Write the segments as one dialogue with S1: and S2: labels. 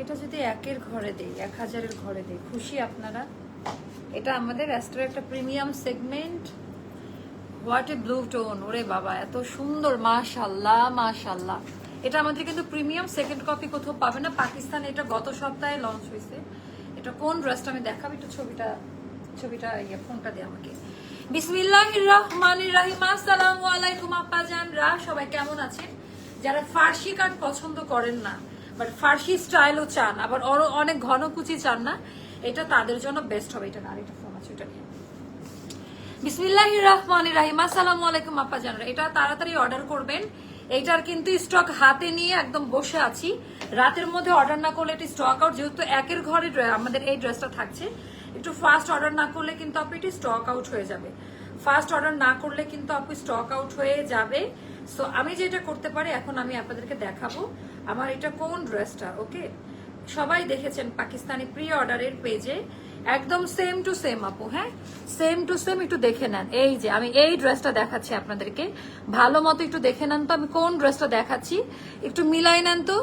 S1: এটা যদি একের ঘরে দেই, 1000-এর ঘরে দেই, খুশি আপনারা? এটা আমাদের অ্যাস্ট্রার একটা premium segment. What a blue tone, ওরে বাবা এত সুন্দর, মাশাল্লাহ মাশাল্লাহ। এটা আমাদের কিন্তু প্রিমিয়াম, সেকেন্ড কপি কোথাও পাবে না। পাকিস্তানে এটা গত সপ্তাহে লঞ্চ হয়েছে। এটা কোন ড্রেসটা আমি দেখাবো, একটু ছবিটা ফোনটা দিয়ে আমাকে। বিসমিল্লাহির রহমানির রহিম। আসসালামু আলাইকুম আপ্পাজানরা, সবাই কেমন আছেন? যারা ফার্সি কাট পছন্দ করেন না, বাট ফার্সি স্টাইলও চান, আবার অনেক ঘন কুচি চান না, এটা তাদের জন্য বেস্ট হবে। এটা না, আরেকটা ফোন আছে, ওটা নিয়ে। বিসমিল্লাহির রহমানির রহিম। আসসালামু আলাইকুম আপ্পাজানরা, এটা তাড়াতাড়ি অর্ডার করবেন। এইটার কিন্তু স্টক হাতে নিয়ে একদম বসে আছি। রাতের মধ্যে অর্ডার না করলে এটি স্টক আউট, যেহেতু একের ঘরে আমাদের এই ড্রেসটা থাকছে। একটু ফাস্ট অর্ডার না করলে কিন্তু আপনি এটি স্টক আউট হয়ে যাবে। ফাস্ট অর্ডার না করলে কিন্তু আপনি স্টক আউট হয়ে যাবে। সো আমি যেটা করতে পারি এখন আমি আপনাদেরকে দেখাবো আমার এটা কোন ড্রেসটা। ওকে, সবাই দেখেছেন পাকিস্তানি প্রি অর্ডারের পেজে, একদম সেম টু সেম আপু। হ্যাঁ, সেম টু সেম, একটু দেখে নেন। এই যে আমি এই ড্রেসটা দেখাচ্ছি আপনাদেরকে, ভালো মতো একটু দেখে নেন তো আমি কোন ড্রেসটা দেখাচ্ছি। একটু মিলাই নেন তো,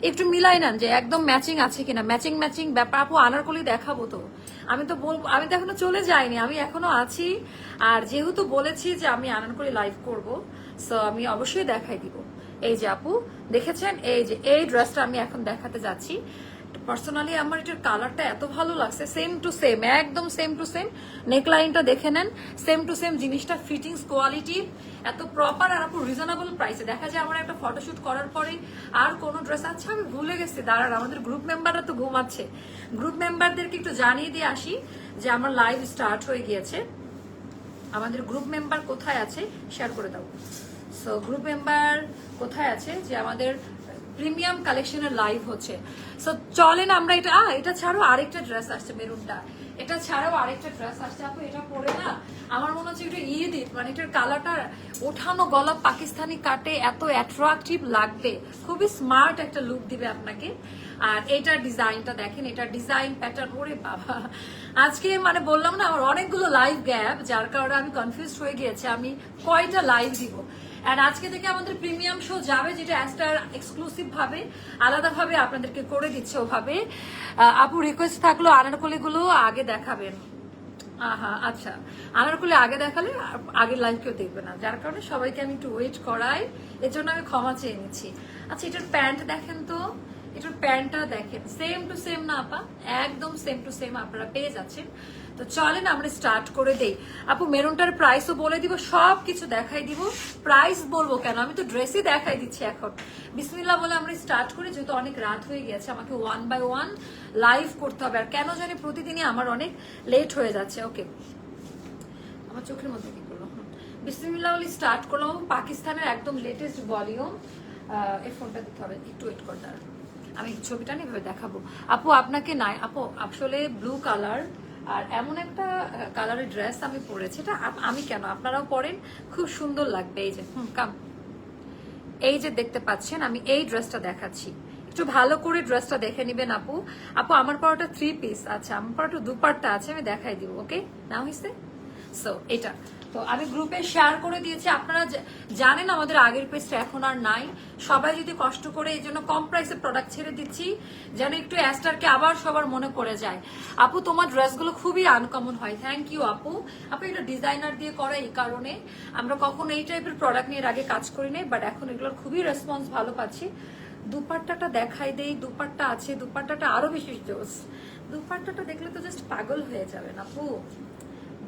S1: একটু মিলাই নেন যে একদম ম্যাচিং আছে কিনা। ম্যাচিং ব্যাপার আপু, আনারকলি দেখাবো তো। আমি তো এখনো চলে যাইনি, আমি এখনো আছি। আর যেহেতু বলেছি যে আমি আনারকলি লাইভ করব, সো আমি অবশ্যই দেখাই দিব। এই যে আপু দেখেছেন, এই যে এই ড্রেসটা আমি এখন দেখাতে যাচ্ছি। পার্সোনালি আমার এটার কালারটা এত ভালো লাগছে, সেম টু সেম, একদম সেম টু সেম। নেকলাইনটা দেখে নেন, সেম টু সেম জিনিসটা, ফিটিংস কোয়ালিটি এত প্রপার, আর আপু রিজনেবল প্রাইসে। দেখা যায় আমার একটা ফটোশুট করার পরে আর কোনো ড্রেস, আচ্ছা আমি ভুলে গেছি, দাঁড়ান আমাদের গ্রুপ মেম্বাররা তো ঘুমাচ্ছে, গ্রুপ মেম্বারদেরকে একটু জানিয়ে দিয়ে আসি যে আমার লাইভ স্টার্ট হয়ে গিয়েছে। আমাদের গ্রুপ মেম্বার কোথায় আছে শেয়ার করে দাও। সো গ্রুপ মেম্বার কোথায় আছে, যে আমাদের প্রিমিয়াম কালেকশনের লাইভ হচ্ছে। সো চলেন আমরা এটা ছাড়াও আরেকটা ড্রেস আসছে, মেরুনটা। এটা ছাড়াও আরেকটা ড্রেস আসছে আপু, এটা পরে না আমার মনে হচ্ছে এটা ঈদ, মানে এটার কালারটা ওঠানো গলা পাকিস্তানি কাটে এত অ্যাট্রাকটিভ লাগবে, খুবই স্মার্ট একটা লুক দিবে আপনাকে। আর এটার ডিজাইনটা দেখেন, এটার ডিজাইন প্যাটার্ন, ওরে বাবা আজকে মানে বললাম না আমার অনেকগুলো লাইভ গ্যাপ, যার কারণে আমি কনফিউজ হয়ে গিয়েছি আমি কয়টা লাইভ দিব। আর আজকে থেকে আমাদের প্রিমিয়াম শো যাবে, যেটা অ্যাস্টার এক্সক্লুসিভ ভাবে আলাদাভাবে আপনাদেরকে করে দিচ্ছে ওভাবে। আপু রিকোয়েস্ট থাকলো আনারকলি গুলো আগে দেখাবেন। আচ্ছা, আনারকলি আগে দেখালে আগের লাইভ কেউ দেখবে না, যার কারণে সবাইকে আমি একটু ওয়েট করাই, এর জন্য আমি ক্ষমা চেয়ে নিচ্ছি। আচ্ছা এটার প্যান্ট দেখেন তো, এটার প্যান্টটা দেখেন, সেম টু সেম না আপা, একদম সেম টু সেম আপনারা পেয়ে যাচ্ছেন। তো চলেন আমরা স্টার্ট করে দেই। আপু মেরুনটার প্রাইসও বলে দিব, সবকিছু দেখাই দিব। প্রাইস বলবো কেন, আমি তো ড্রেসই দেখাই দিচ্ছি এখন। বিসমিল্লাহ বলে আমরা স্টার্ট করি, যেহেতু অনেক রাত হয়ে গেছে, আমাকে 1 বাই 1 লাইভ করতে হবে। আর কেন জানি প্রতিদিনই আমার অনেক লেট হয়ে যাচ্ছে। ওকে, আমার চোখের মধ্যে কি করলো, বিসমিল্লাহ বলে স্টার্ট করলাম। পাকিস্তানের একদম লেটেস্ট ভলিউম। এই ফোনটা দিতে হবে, একটু ওয়েট করতে, আমি ছবিটা নিয়ে দেখাবো। আপু আপনাকে নাই, আপু আসলে ব্লু কালার আর এমন একটা কালারের ড্রেস আমি পরেছি, এটা আমি কেন, আপনারাও পরেন, খুব সুন্দর লাগবে। এই যে কাম, এই যে দেখতে পাচ্ছেন আমি এই ড্রেসটা দেখাচ্ছি, একটু ভালো করে ড্রেসটা দেখে নিবেন আপু। আপু আমার পরোটা 3 পিস, আচ্ছা আমার পরোটা দুপাট্টা আছে, আমি দেখাই দিব। ওকে না হয়েছে, সো এটা তো আমি গ্রুপে শেয়ার করে দিয়েছি। আপনারা জানেন আমাদের আগের পেজটা এখন আর নাই, সবাই যদি কষ্ট করে, এই জন্য কম প্রাইসে প্রোডাক্ট ছেড়ে দিচ্ছি, যেন একটু অ্যাস্টারকে আবার সবার মনে পড়ে যায়। আপু তোমার ড্রেসগুলো খুবই আনকমন হয়, থ্যাংক ইউ আপু। আপু এটা ডিজাইনার দিয়ে করা, এই কারণে আমরা কখনো এই টাইপের প্রোডাক্ট নিয়ে আগে কাজ করি নাই, বাট এখন এগুলোর খুবই রেসপন্স ভালো পাচ্ছি। দুপাট্টাটা দেখাই দেই, দুপাট্টা আছে, দুপাট্টাটা আরো বেশি জোস। দুপাট্টাটা দেখলে তো জাস্ট পাগল হয়ে যাবেন আপু,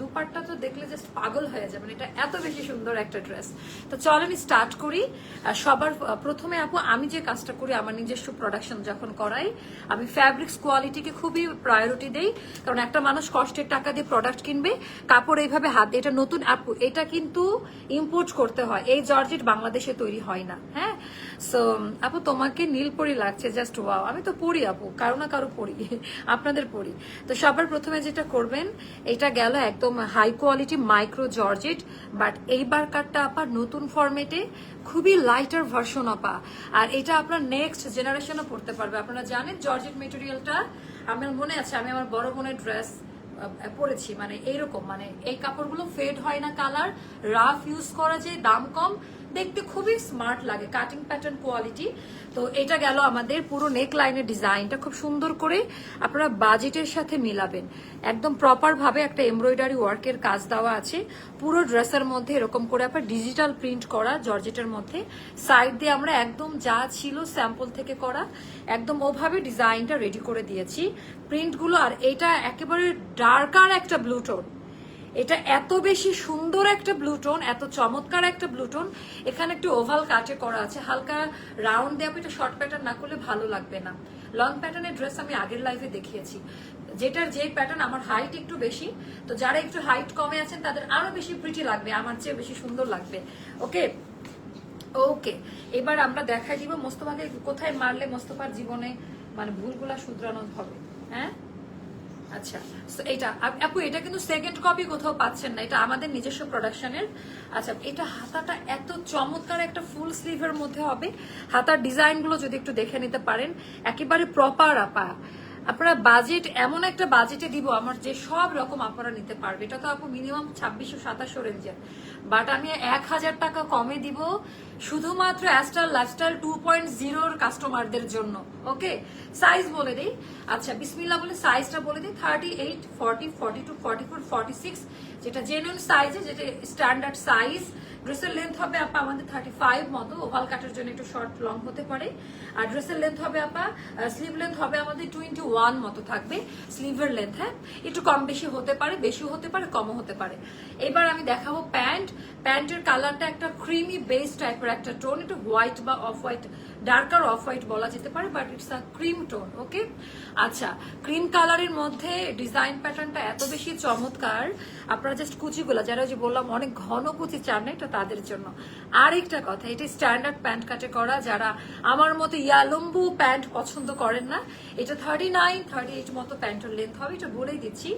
S1: দুপাট্টা তো দেখলে জাস্ট পাগল হয়ে যাবেন, এটা এত বেশি সুন্দর একটা ড্রেস। তো চলেন স্টার্ট করি। সবার প্রথমে আপু আমি যে কাজটা করি, আমার নিজস্ব প্রোডাকশন যখন করাই, আমি ফ্যাব্রিক্স কোয়ালিটিকে খুবই প্রায়োরিটি দেই, কারণ একটা মানুষ কষ্টের টাকা দিয়ে প্রোডাক্ট কিনবে, কাপড় এইভাবে হাত, এটা নতুন আপু, এটা কিন্তু ইম্পোর্ট করতে হয়, এই জর্জেট বাংলাদেশে তৈরি হয় না। হ্যাঁ, সো আপু তোমাকে নীলপরি লাগছে, জাস্ট ওয়াও। আমি তো পড়ি আপু, কারো না কারো পড়ি, আপনাদের পড়ি। তো সবার প্রথমে যেটা করবেন, এটা গেল একদম high quality micro georgette, but এইবার কাটটা আপার নতুন ফরম্যাটে, খুবই লাইটার ভার্সন আপা। আর এটা আপনার নেক্সট জেনারেশনও পড়তে পারবে। আপনারা জানেন জর্জেট মেটেরিয়ালটা, আমার মনে আছে আমি আমার বড় বোনের ড্রেস পরেছি, মানে এইরকম, মানে এই কাপড়গুলো ফেড হয় না, কালার রাফ ইউজ করা যায়, দাম কম, দেখতে খুবই স্মার্ট লাগে, কাটিং প্যাটার্ন কোয়ালিটি। তো এটা গেল আমাদের পুরো নেক লাইনের ডিজাইনটা, খুব সুন্দর করে আপনারা বাজেটের সাথে মিলাবেন। একদম প্রপার ভাবে একটা এমব্রয়ডারি ওয়ার্কের কাজ দেওয়া আছে পুরো ড্রেসের মধ্যে, এরকম করে আপনার ডিজিটাল প্রিন্ট করা জর্জেটের মধ্যে। সাইড দিয়ে আমরা একদম যা ছিল স্যাম্পল থেকে করা একদম ওভাবে ডিজাইনটা রেডি করে দিয়েছি প্রিন্টগুলো। আর এটা একেবারে ডার্কার একটা ব্লু টোন, এটা এত বেশি সুন্দর একটা ব্লু টোন, এত চমৎকার একটা ব্লু টোন। এখানে একটু ওভাল কাটে করা আছে, হালকা রাউন্ড দিয়ে আপনি এটা শর্ট প্যাটার্ন না করলে ভালো লাগবে না। লং প্যাটার্নের ড্রেস আমি আগের লাইভে দেখিয়েছি, যেটার যে প্যাটার্ন আমার হাইট একটু বেশি, তো যারা একটু হাইট কমে আছেন তাদের আরো বেশি প্রিটি লাগবে, আমার চেয়ে বেশি সুন্দর লাগবে। ওকে ওকে, এবার আমরা দেখাই দিব মোস্তফাকে কোথায় মারলে মোস্তফার জীবনে মানে ভুলগুলা শুধরানো হবে। হ্যাঁ আচ্ছা, এটা আপু এটা কিন্তু সেকেন্ড কপি কোথাও পাচ্ছেন না, এটা আমাদের নিজস্ব প্রোডাকশনের। আচ্ছা, এটা হাতাটা এত চমৎকার একটা ফুল স্লিভের মধ্যে হবে। হাতার ডিজাইন গুলো যদি একটু দেখে নিতে পারেন, একেবারে প্রপার আপা। আপনারা বাজেট এমন একটা বাজেটে দিব আমার যে সব রকম আপনারা নিতে পারবে। এটা তো আপু মিনিমাম 2600-2700 রেঞ্জের, বাট আমি 1000 টাকা কমে দিব শুধুমাত্র অ্যাস্টার লাইফস্টাইল 2.0 কাস্টমারদের জন্য। ওকে, সাইজ বলে দিই। আচ্ছা বিসমিল্লাহ বলে সাইজটা বলে দিই, 38, 40, 42, 44, 46, যেটা জেনুইন সাইজে, যেটা স্ট্যান্ডার্ড সাইজ। ড্রেসের লেন্থ হবে আপা আমাদের 35 মতো, ওভাল কাটের জন্য একটু শর্ট লং হতে পারে। আর ড্রেসের লেন্থ হবে আপা, স্লিভ লেন্থ হবে আমাদের 21 মতো থাকবে স্লিভের লেন্থ। হ্যাঁ, একটু কম বেশি হতে পারে, বেশিও হতে পারে, কমও হতে পারে। এবার আমি দেখাবো প্যান্ট। প্যান্টের কালারটা একটা ক্রিমি বেস টাইপের একটা টোন, একটু হোয়াইট বা off white, darker off white বলা যেতে পারে, but it's a cream tone. Okay, আচ্ছা ক্রিম কালারের মধ্যে ডিজাইন প্যাটার্নটা এত বেশি চমৎকার। আপনারা জাস্ট কুচিগুলো, যারা যে বললাম অনেক ঘন কুচি চান না, এটা তাদের জন্য। আরেকটা কথা, এটা স্ট্যান্ডার্ড প্যান্ট কাটে করা, যারা আমার মতো ইয়ালম্বু প্যান্ট পছন্দ করেন না, এটা 39, 38 মতো প্যান্টের লেন্থ হবে, এটা বলেই দিচ্ছি।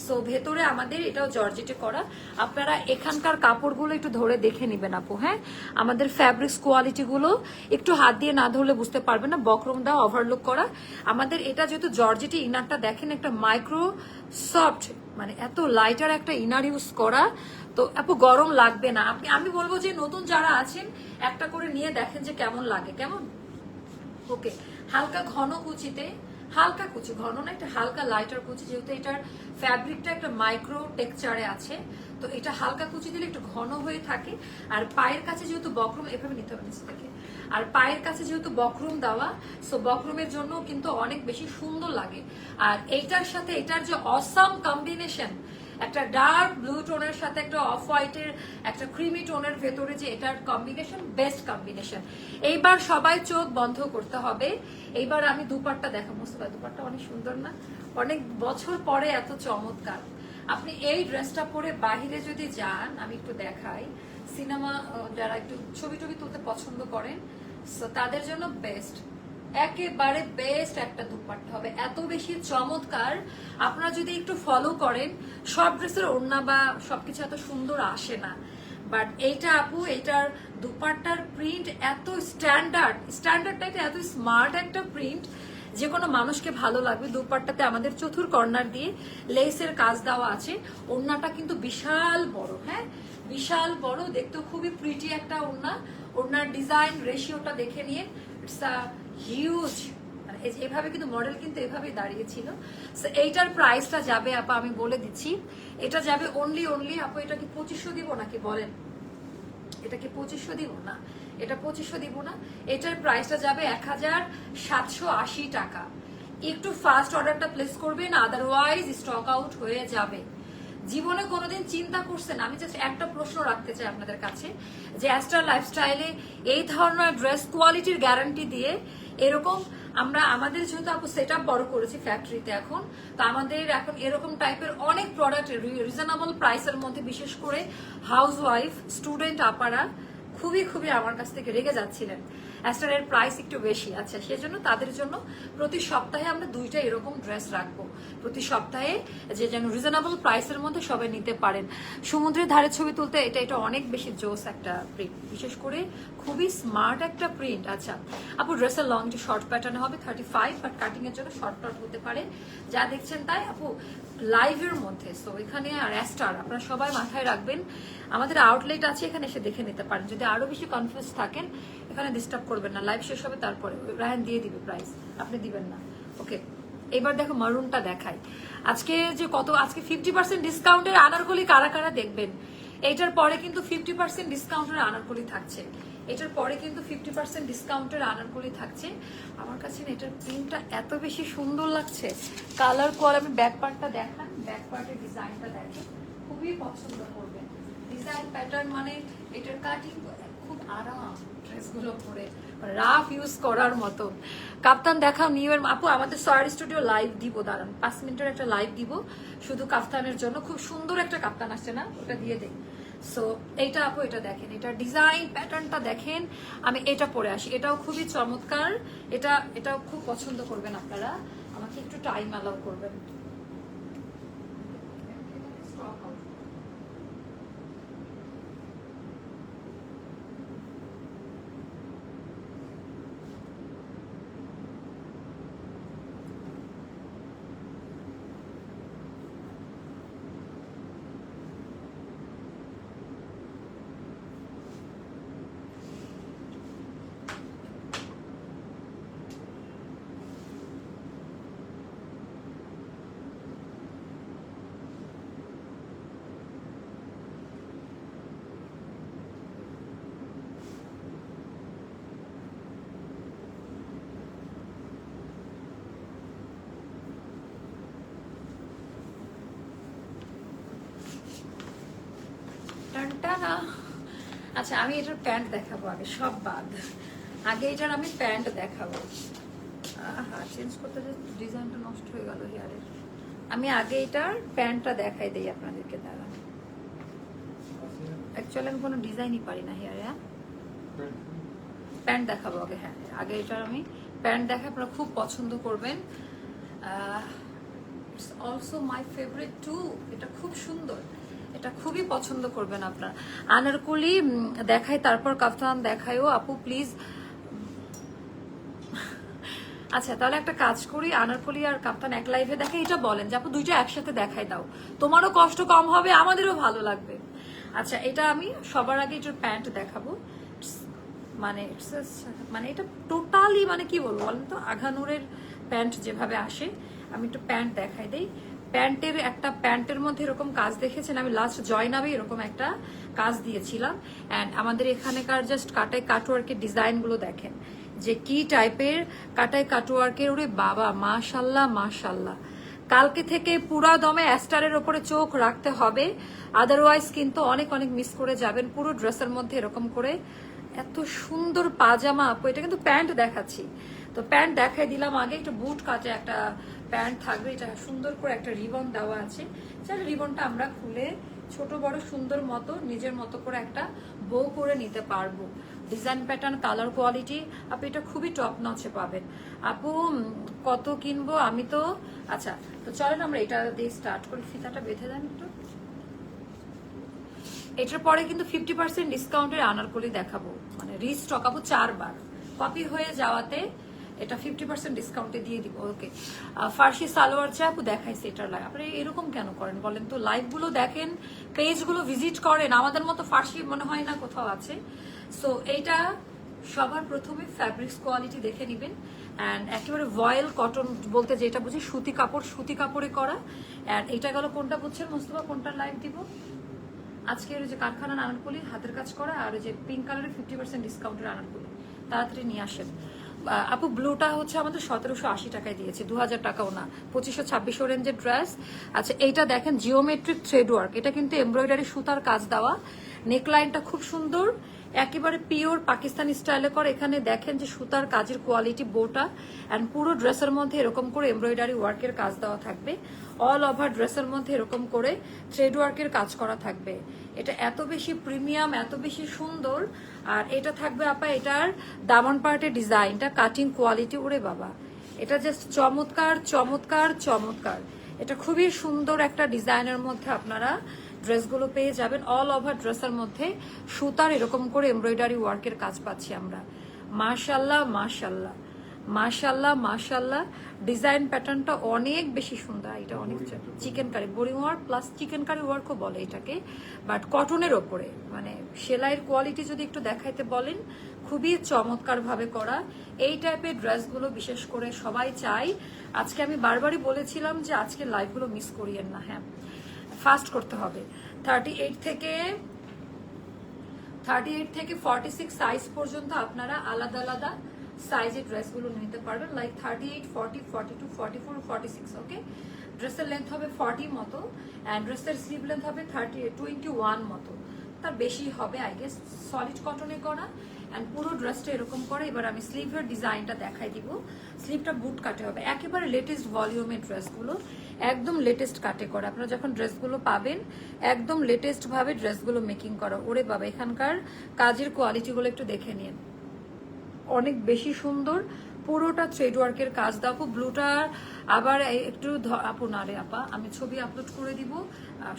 S1: সো ভেতরে আমাদের এটাও জর্জেটে করা। আপনারা এখানকার কাপড়গুলো একটু ধরে দেখে নিবেন আপু। হ্যাঁ, আমাদের ফ্যাব্রিক্স কোয়ালিটি গুলো একটু হাত দিয়ে না ধরলে বুঝতে পারবেন না, বক্রম দেওয়া, ওভারলুক করা। আমাদের এটা যেহেতু জর্জেটে, ইনারটা দেখেন একটা মাইক্রো সফট, মানে এত লাইটার একটা ইনার ইউজ করা, তো আপু গরম লাগবে না। আমি বলবো যে নতুন যারা আছেন একটা করে নিয়ে দেখেন যে কেমন লাগে। কেমন? ওকে, হালকা ঘন কুচিতে, হালকা কুচি, ঘন না, একটা হালকা লাইটার কুচি, যেহেতু এটার ফ্যাব্রিকটা একটা মাইক্রো টেক্সচারে আছে, তো এটা হালকা কুচি দিলে একটু ঘন হয়ে থাকে। আর পায়ের কাছে যেহেতু বক্রম, এভাবে নিতে হবে নিচে থেকে, আর পায়ের কাছে যেহেতু বক্রম দেওয়া, সো বক্রমের জন্য কিন্তু অনেক বেশি সুন্দর লাগে। আর এইটার সাথে এটার যে অসাম কম্বিনেশন, একটা ডার্ক ব্লু টোনের সাথে একটা অফ হোয়াইটের একটা ক্রিমি টোনের ভেতরে যে এটার কম্বিনেশন, বেস্ট কম্বিনেশন। এইবার সবাই চোখ বন্ধ করতে হবে। এইবার আমি দুপাট্টা দেখাবো। মোস্তফা দুপাট্টা অনেক সুন্দর না? অনেক বছর পরে এত চমৎকার। আপনি এই ড্রেসটা পরে বাহিরে যদি যান, আমি একটু দেখাই, সিনেমা যারা একটু ছবি টবি তুলতে পছন্দ করেন তাদের জন্য বেস্ট, একেবারে বেস্ট একটা দুপাট্টা হবে, এত বেশি চমৎকার। আপনারা যদি একটু ফলো করেন, সব ড্রেসের ওড়না বা সবকিছু এত সুন্দর আসে না, বাট এইটা আপু, এইটার দুপাট্টার প্রিন্ট এত স্ট্যান্ডার্ডটা এত স্মার্ট একটা প্রিন্ট, যে কোনো মানুষকে ভালো লাগবে। দুপাট্টাতে আমাদের চতুর কর্নার দিয়ে লেসের কাজ দেওয়া আছে। ওড়নাটা কিন্তু বিশাল বড়, হ্যাঁ বিশাল বড়, দেখতেও খুবই প্রিটি একটা ওড়না। ওড়নার ডিজাইন রেশিওটা দেখে নিয়ে, ইটস আ হিউজ, এভাবে কিন্তু মডেল কিন্তু এভাবেই দাঁড়িয়েছিল। এইটার প্রাইসটা যাবে আপা, আমি বলে দিচ্ছি, এটা যাবে অনলি আপু, এটা কি 2500 দিব নাকি বলেন? এটা কি 2500 দিব না? এটা 2500 দিব না, এটার প্রাইসটা যাবে 1780 টাকা। একটু ফাস্ট অর্ডারটা প্লেস করবেন, আদারওয়াইজ স্টক আউট হয়ে যাবে। জীবনে কোনোদিন চিন্তা করছেন? আমি জাস্ট একটা প্রশ্ন রাখতে চাই আপনাদের কাছে, যে অ্যাস্টার লাইফস্টাইলে এই ধরনের ড্রেস কোয়ালিটির গ্যারান্টি দিয়ে এরকম আমরা আমাদের যেহেতু আপু সেট আপ বড় করেছি ফ্যাক্টরিতে এখন, তো আমাদের এখন এরকম টাইপের অনেক প্রোডাক্ট রিজনেবল প্রাইসের মধ্যে, বিশেষ করে হাউস ওয়াইফ, স্টুডেন্ট আপারা খুবই আমার কাছ থেকে রেগে যাচ্ছিলেন অ্যাস্টারের প্রাইস একটু বেশি। আচ্ছা, সেজন্য তাদের জন্য প্রতি সপ্তাহে আমরা 2টা এরকম ড্রেস রাখবো প্রতি সপ্তাহে, যে যেন রিজনেবল প্রাইসের মধ্যে সবাই নিতে পারেন। সমুদ্রের ধারে ছবি তুলতে এটা অনেক বেশি জোস একটা প্রিন্ট, বিশেষ করে খুবই স্মার্ট একটা প্রিন্ট। আচ্ছা আপু, ড্রেসের লং যে শর্ট প্যাটার্নে হবে 35, বাট কাটিং এর জন্য শর্ট হতে পারে, যা দেখছেন তাই আপু লাইভের মধ্যে। সো এখানে আর অ্যাস্টার আপনারা সবাই মাথায় রাখবেন, আমাদের আউটলেট আছে, এখানে এসে দেখে নিতে পারেন। যদি আরো বেশি কনফিউজ থাকেন এখানে ডিস্টার্ব করবেন না, লাইভ শেষ হবে তারপরে রায়হান দিয়ে দিবে প্রাইস, আপনি দিবেন না। ওকে, এবার দেখো মারুনটা দেখাই। আজকে যে আজকে 50% ডিসকাউন্টের আনারকলি কারা কারা দেখবেন। এইটার পরে কিন্তু 50% ডিসকাউন্টের আনারকলি থাকছে, এটার পরে কিন্তু 50% ডিসকাউন্টের আনারকলি থাকছে। আমার কাছে না এটার প্রিন্টটা এত বেশি সুন্দর লাগছে, কালার কোয়ালিটি। আমি ব্যাক পার্টটা দেখান, ব্যাক পার্টের ডিজাইনটা দেখেন, খুবই পছন্দ করবেন। ডিজাইন প্যাটার্ন মানে এটার কাটিং খুব আরাম, ড্রেসগুলো পরে রাফ ইউজ করার মতো। কাপ্তান দেখাও নিউ ইয়ার আপু, আমাদের সয়ার স্টুডিও লাইভ দিব, দাঁড়ান 5 মিনিটের একটা লাইভ দিব শুধু কাপ্তানের জন্য। খুব সুন্দর একটা কাপ্তান আসছে না, ওটা দিয়ে দেই। সো এইটা আপু, এটা দেখেন, এটা ডিজাইন প্যাটার্নটা দেখেন। আমি এটা পরে আসি, এটাও খুবই চমৎকার, এটাও খুব পছন্দ করবেন আপনারা। আমাকে একটু টাইম অ্যালাউ করবেন। না, আচ্ছা আমি এটার প্যান্ট দেখাবো আগে, সব বাদ। আগে এটার আমি প্যান্ট দেখাবো। চেঞ্জ করতে যে ডিজাইনটা নষ্ট হয়ে গেল হেয়ারের। আমি আগে এটার প্যান্টটা দেখাই দেই আপনাদেরকে, দাঁড়ান। অ্যাকচুয়ালি আমি কোনো ডিজাইনই পারি না হেয়ারে। প্যান্ট দেখাবো আগে, হ্যাঁ আগে এটার আমি প্যান্ট দেখা, আপনারা খুব পছন্দ করবেন। It's also my favourite too, এটা খুব সুন্দর, এটা খুবই পছন্দ করবেন আপনারা। আনারকলি দেখাই তারপর কাফতান দেখাইও আপু প্লিজ। আচ্ছা তাহলে একটা কাজ করি, আনারকলি আর কাপ্তান এক লাইভে দেখাই, এটা বলেন যে আপু দুইটা একসাথে দেখাই দাও, তোমারও কষ্ট কম হবে আমাদেরও ভালো লাগবে। আচ্ছা এটা আমি সবার আগে এটার প্যান্ট দেখাবো, মানে এটা টোটালি মানে কি বলবো বলেন তো, আঘানুরের প্যান্ট যেভাবে আসে, আমি একটু প্যান্ট দেখাই দেই। প্যান্টের মধ্যে এরকম কাজ দেখেছেন, আমি লাস্ট জয়নাবে এরকম একটা কাজ দিয়েছিলাম। অ্যান্ড আমাদের এখানেকার জাস্ট কাটাই কাটওয়ার্কের ডিজাইনগুলো দেখেন যে কি টাইপের কাটাই কাটওয়ার্কের, ওরে বাবা মাশাল্লাহ মাশাল্লাহ। কালকে থেকে পুরা দমে অ্যাস্টারের ওপরে চোখ রাখতে হবে, আদারওয়াইজ কিন্তু অনেক অনেক মিস করে যাবেন। পুরো ড্রেসের মধ্যে এরকম করে এত সুন্দর পাজামা আপু, এটা কিন্তু প্যান্ট দেখাচ্ছি, তো প্যান্ট দেখাই দিলাম আগে। একটু বুট কাটে একটা প্যান্ট থাকবে, এটা সুন্দর করে একটা রিবন দেওয়া আছে, যার রিবনটা আমরা খুলে ছোট বড় সুন্দর মতো নিজের মতো করে একটা বো করে নিতে পারবো। ডিজাইন প্যাটার্ন কালার কোয়ালিটি আপু এটা খুবই টপ নচে পাবেন। আপু কত কিনবো আমি তো, আচ্ছা তো চলেন আমরা এটা দিয়ে স্টার্ট করি। ফিতাটা বেঁধে দেন একটু। এটার পরে কিন্তু 50% ডিসকাউন্টের আনারকলি দেখাবো, মানে রিস্টক আপু 4 বার কপি হয়ে যাওয়াতে এটা 50% ডিসকাউন্টে দিয়ে দিব। ওকে, ফার্সি সালোয়ার চা আপু দেখাইছে, এটার লাইভ আপনি এরকম কেন করেন বলেন তো? লাইভগুলো দেখেন, পেজগুলো ভিজিট করেন, আমাদের মতো ফার্সি মনে হয় না কোথাও আছে। সো এইটা সবার প্রথমে ফ্যাব্রিক্স কোয়ালিটি দেখে নেবেন। অ্যান্ড একেবারে ভয়েল কটন বলতে যেটা বুঝি সুতি কাপড়ে করা। অ্যান্ড এটা গেল কোনটা বুঝছেন মোস্তফা, কোনটার লাইভ দিব আজকের? যে কারখানা আনারকলি হাতের কাজ করা, আর যে পিঙ্ক কালারের 50% ডিসকাউন্টের আনারকলি, তাড়াতাড়ি নিয়ে আসেন। আপু ব্লুটা হচ্ছে আমাদের 1780 টাকায় দিয়েছে, 2000 টাকাও না, 2526 রেঞ্জের ড্রেস। আচ্ছা এইটা দেখেন জিওমেট্রিক থ্রেড ওয়ার্ক, এটা কিন্তু এমব্রয়ডারি সুতার কাজ দেওয়া, নেকলাইনটা খুব সুন্দর, একেবারে পিওর পাকিস্তানি স্টাইলে করে। এখানে দেখেন যে সুতার কাজের কোয়ালিটি বোটা, অ্যান্ড পুরো ড্রেসের মধ্যে এরকম করে এমব্রয়ডারি ওয়ার্কের কাজ দেওয়া থাকবে। অল ওভার ড্রেসের মধ্যে এরকম করে থ্রেড ওয়ার্কের কাজ করা থাকবে। এটা এত বেশি প্রিমিয়াম, এত বেশি সুন্দর। আর এটা থাকবে আপা এটার দামন পার্টের ডিজাইনটা, কাটিং কোয়ালিটি, ওরে বাবা এটা জাস্ট চমৎকার চমৎকার চমৎকার। এটা খুবই সুন্দর একটা ডিজাইনের মধ্যে আপনারা ড্রেসগুলো পেয়ে যাবেন। অল ওভার ড্রেসের মধ্যে সুতার এরকম করে এমব্রয়ডারি ওয়ার্কের কাজ পাচ্ছি আমরা। মাশাল্লাহ মাশাল্লাহ মাশাল্লাহ মাশাল্লাহ। ডিজাইন প্যাটার্নটা অনেক বেশি সুন্দর। এটা অনেক chikankari boring work plus chikankari ওয়ার্কও বলে এটাকে, বাট কটনের ওপরে, মানে সেলাইয়ের কোয়ালিটি যদি একটু দেখাইতে বলেন খুবই চমৎকার ভাবে করা। এই টাইপের ড্রেসগুলো বিশেষ করে সবাই চাই। আজকে আমি বারবারই বলেছিলাম যে আজকে লাইভগুলো মিস করিয়েন না, হ্যাঁ ফাস্ট করতে হবে। 38 থেকে 46 সাইজ পর্যন্ত আপনারা আলাদা আলাদা সাইজের ড্রেসগুলো নিতে পারবেন, লাইক 38, 40, 42, 44, 46। ওকে, ড্রেসের লেন্থ হবে 40 মতো, অ্যান্ড ড্রেসের স্লিভ লেন্থ হবে 21 মতো, তার বেশি হবে আই গেস। সলিড কটনে করা, অ্যান্ড পুরো ড্রেসটা এরকম করে। এবার আমি স্লিভের ডিজাইনটা দেখাই দিব। স্লিভটা বুট কাটে হবে, একেবারে লেটেস্ট ভলিউমের ড্রেসগুলো, একদম লেটেস্ট কাটে করা। আপনারা যখন ড্রেসগুলো পাবেন একদম লেটেস্ট ভাবে ড্রেসগুলো মেকিং করা। ওরে বাবা এখানকার কাজের কোয়ালিটিগুলো একটু দেখে নিন, অনেক বেশি সুন্দর। পুরোটা থ্রেড ওয়ার্কের কাজ দেখো। ব্লুটার আবার একটু আপু না রে আপা, আমি ছবি আপলোড করে দিব,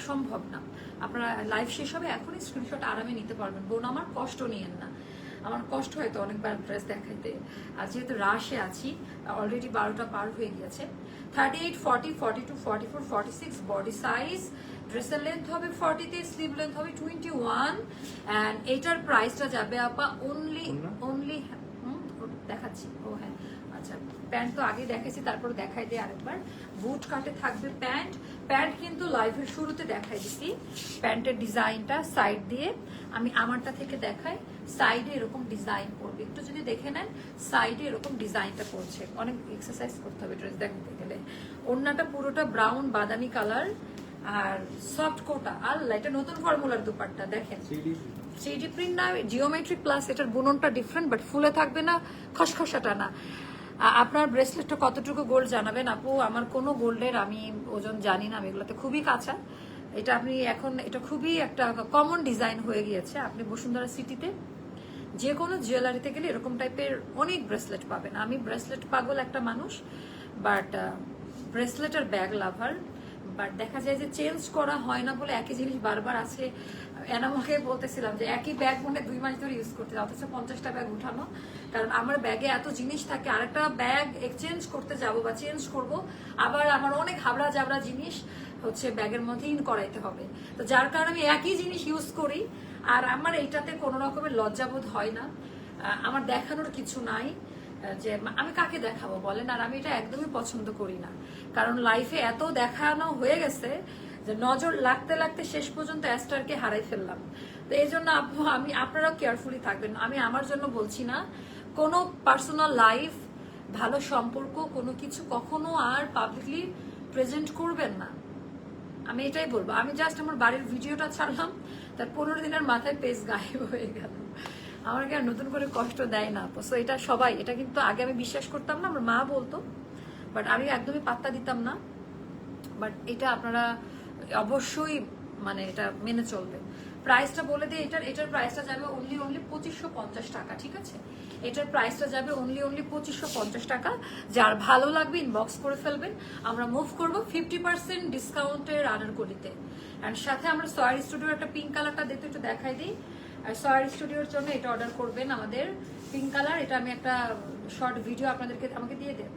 S1: সম্ভব না। আপনারা লাইভ শেষ হবে এখনই স্ক্রিনশট আরামে নিতে পারবেন। বোন আমার কষ্ট নিয়েন না, আমার কষ্ট হয়তো অনেকবার ড্রেস দেখাইতে, আর যেহেতু রাশে আছি অলরেডি 12টা পার হয়ে গিয়েছে। 38, 40, 42, 44, 46 বডি সাইজ। ড্রেসের লেন্থ হবে 40 তে, স্লিভ লেন্থ হবে 21, অ্যান্ড এটার প্রাইসটা যাবে আপা অনলি দেখাচ্ছি। ও হ্যাঁ আচ্ছা, প্যান্ট তো আগে দেখাইছি, তারপর দেখাই দিই আরেকবার। বুট কাটে থাকবে প্যান্ট। প্যান্ট কিন্তু লাইভের শুরুতে দেখাই দিছি। প্যান্টের ডিজাইনটা সাইড দিয়ে আমি আমারটা থেকে দেখাই। সাইডে এরকম ডিজাইন করবে, একটু যদি দেখে নেন সাইডে এরকম ডিজাইনটা করছে। অনেক এক্সারসাইজ করতে হবে ড্রেস দেখতে গেলে। ওড়নাটা পুরোটা ব্রাউন বাদামি কালার, আর সফট কোটা। আল্লাহ, এটা নতুন ফর্মুলার দুপাট্টা দেখেন, 3D প্রিন্ট না, জিওমেট্রিক প্লাস এটার বুননটা ডিফারেন্ট, বাট ফুলে থাকবে না, খসখসাটা না। আপনার ব্রেসলেটটা কতটুকু গোল্ড জানাবেন আপু? আমার কোনো গোল্ডের আমি ওজন জানি না, আমি এগুলোতে খুবই কাঁচা। এটা আপনি এখন এটা খুবই একটা কমন ডিজাইন হয়ে গিয়েছে। আপনি বসুন্ধরা সিটিতে যে কোনো জুয়েলারিতে গেলে এরকম টাইপের অনেক ব্রেসলেট পাবেন। আমি ব্রেসলেট পাগল একটা মানুষ, বাট ব্রেসলেটের ব্যাগ লাভার। বাট দেখা যায় যে চেঞ্জ করা হয় না বলে একই জিনিস বারবার আছে। এনামকে বলতেছিলাম যে একই ব্যাগ মনে 2 মাস ধরে ইউজ করতে, অথচ 50টা ব্যাগ উঠানো। কারণ আমার ব্যাগে এত জিনিস থাকে, আরেকটা ব্যাগ এক্সচেঞ্জ করতে যাব বা চেঞ্জ করব, আবার আমার অনেক হাবড়া জাবড়া জিনিস হচ্ছে ব্যাগের মধ্যে ইন করাইতে হবে। তো যার কারণে আমি একই জিনিস ইউজ করি, আর আমার এইটাতে কোনো রকমের লজ্জাবোধ হয় না। আমার দেখানোর কিছু নাই যে আমি কাকে দেখাবো বলেন। আর আমি এটা একদমই পছন্দ করি না, কারণ লাইফে এত দেখানো হয়ে গেছে যে নজর লাগতে লাগতে শেষ পর্যন্ত অ্যাস্টারকে হারাই ফেললাম। তো এই জন্য আমি আপনারাও কেয়ারফুলি থাকবেন। আমি আমার জন্য বলছি না, কোনো পার্সোনাল লাইফ, ভালো সম্পর্ক, কোনো কিছু কখনো আর পাবলিকলি প্রেজেন্ট করবেন না, আমি এটাই বলবো। আমি জাস্ট আমার বাড়ির ভিডিওটা ছাড়লাম, তার 15 দিনের মাথায় পেজ গায়েব হয়ে গেল। আমাকে আর নতুন করে কষ্ট দেয় না। তো এটা সবাই, এটা কিন্তু আগে আমি বিশ্বাস করতাম না, আমার মা বলতো, বাট আমি একদমই পাত্তা দিতাম না। বাট এটা আপনারা অবশ্যই মানে এটা মেনে চলবেন। প্রাইসটা বলে দিই, এটার প্রাইসটা যাবে অনলি 2550 টাকা, ঠিক আছে? এটার প্রাইসটা যাবে অনলি 2550 টাকা। যার ভালো লাগবে ইনবক্স করে ফেলবেন। আমরা মুভ করব 50% ডিসকাউন্টের আনারকলিতে, অ্যান্ড সাথে আমরা সয়ার স্টুডিওর একটা পিঙ্ক কালারটা দেখতে একটু দেখাই দিই। আর সয়ার স্টুডিওর জন্য এটা অর্ডার করবেন, আমাদের পিঙ্ক কালার। এটা আমি একটা শর্ট ভিডিও আমাকে দিয়ে দেন।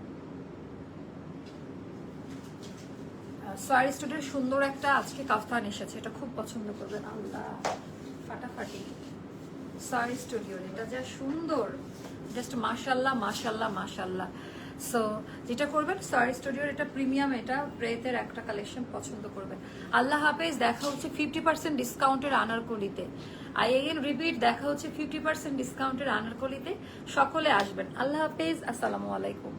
S1: সয়ার স্টুডিওর সুন্দর একটা আজকে কাফতান এসেছে, এটা খুব পছন্দ করবেন। আল্লাহ ফাটাফাটি সয়ার স্টুডিওর, এটা যা সুন্দর, জাস্ট মাশাল্লাহ মাশাল্লাহ মাশাল্লাহ। সো যেটা করবেন সয়ার স্টুডিওর এটা প্রিমিয়াম, এটা ব্রেথের একটা কালেকশন পছন্দ করবেন। আল্লাহ হাফেজ, দেখা হচ্ছে 50% ডিসকাউন্টের আনারকলিতে। আই এগেন রিপিট, দেখা হচ্ছে 50% ডিসকাউন্টের আনারকলিতে। সকলে আসবেন। আল্লাহ হাফেজ, আসসালামু আলাইকুম।